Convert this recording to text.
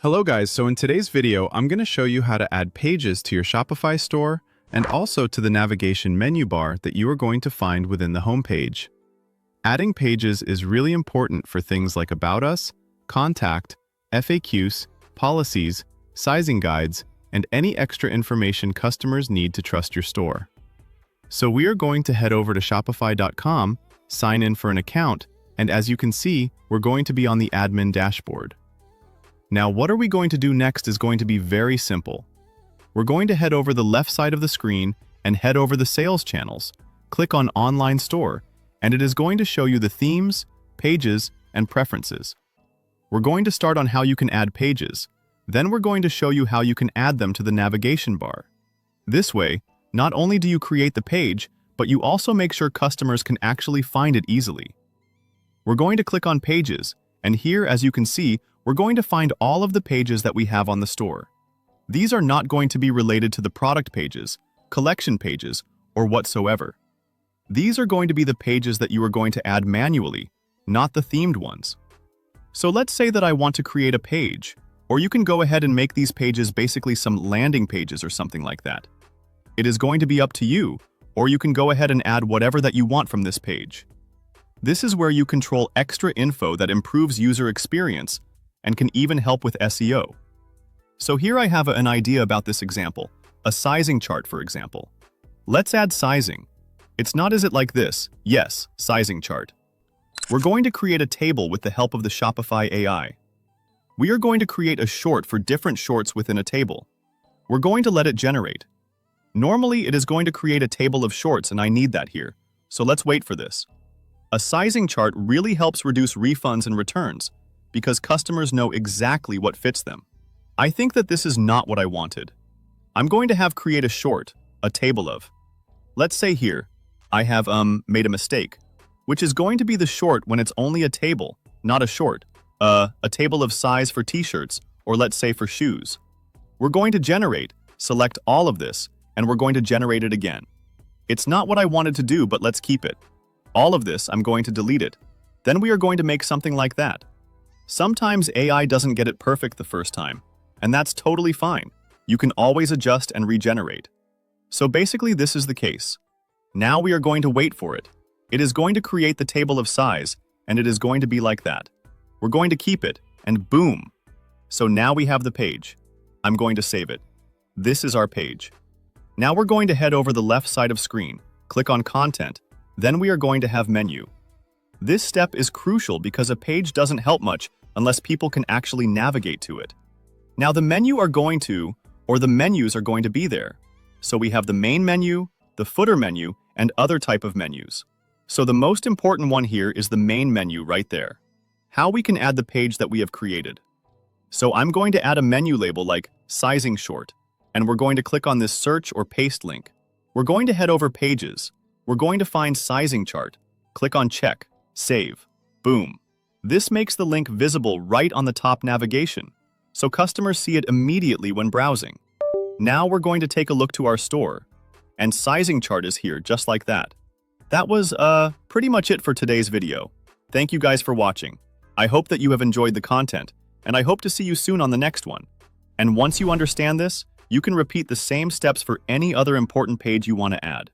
Hello guys, so in today's video, I'm going to show you how to add pages to your Shopify store and also to the navigation menu bar that you are going to find within the homepage. Adding pages is really important for things like About Us, Contact, FAQs, policies, sizing guides, and any extra information customers need to trust your store. So we are going to head over to Shopify.com, sign in for an account, and as you can see, we're going to be on the admin dashboard. Now, what are we going to do next is going to be very simple. We're going to head over the left side of the screen and head over the sales channels. Click on Online Store, and it is going to show you the themes, pages, and preferences. We're going to start on how you can add pages. Then we're going to show you how you can add them to the navigation bar. This way, not only do you create the page, but you also make sure customers can actually find it easily. We're going to click on Pages, and here, as you can see, we're going to find all of the pages that we have on the store. These are not going to be related to the product pages, collection pages, or whatsoever. These are going to be the pages that you are going to add manually, not the themed ones. So let's say that I want to create a page, or you can go ahead and make these pages basically some landing pages or something like that. It is going to be up to you, or you can go ahead and add whatever that you want from this page. This is where you control extra info that improves user experience and can even help with SEO. So here I have an idea about this example, a sizing chart for example. Let's add sizing. It's not is it like this, yes, sizing chart. We're going to create a table with the help of the Shopify AI. We are going to create a short for different shorts within a table. We're going to let it generate. Normally it is going to create a table of shorts and I need that here, so let's wait for this. A sizing chart really helps reduce refunds and returns, because customers know exactly what fits them. I think that this is not what I wanted. I'm going to have create a short, a table of. Let's say here, I have made a mistake, which is going to be the short when it's only a table, not a short. A table of size for t-shirts, or let's say for shoes. We're going to generate, select all of this, and we're going to generate it again. It's not what I wanted to do, but let's keep it. All of this, I'm going to delete it. Then we are going to make something like that. Sometimes AI doesn't get it perfect the first time, and that's totally fine. You can always adjust and regenerate. So basically this is the case. Now we are going to wait for it. It is going to create the table of size, and it is going to be like that. We're going to keep it, and boom. So now we have the page. I'm going to save it. This is our page. Now we're going to head over the left side of screen, click on Content, then we are going to have Menu. This step is crucial because a page doesn't help much unless people can actually navigate to it. Now the menus are going to be there. So we have the main menu, the footer menu, and other type of menus. So the most important one here is the main menu right there. How we can add the page that we have created. So I'm going to add a menu label like Sizing Short, and we're going to click on this search or paste link. We're going to head over Pages. We're going to find Sizing Chart. Click on Check, Save, boom. This makes the link visible right on the top navigation, so customers see it immediately when browsing. Now we're going to take a look to our store, and Sizing Chart is here just like that. That was pretty much it for today's video. Thank you guys for watching. I hope that you have enjoyed the content, and I hope to see you soon on the next one. And once you understand this, you can repeat the same steps for any other important page you want to add.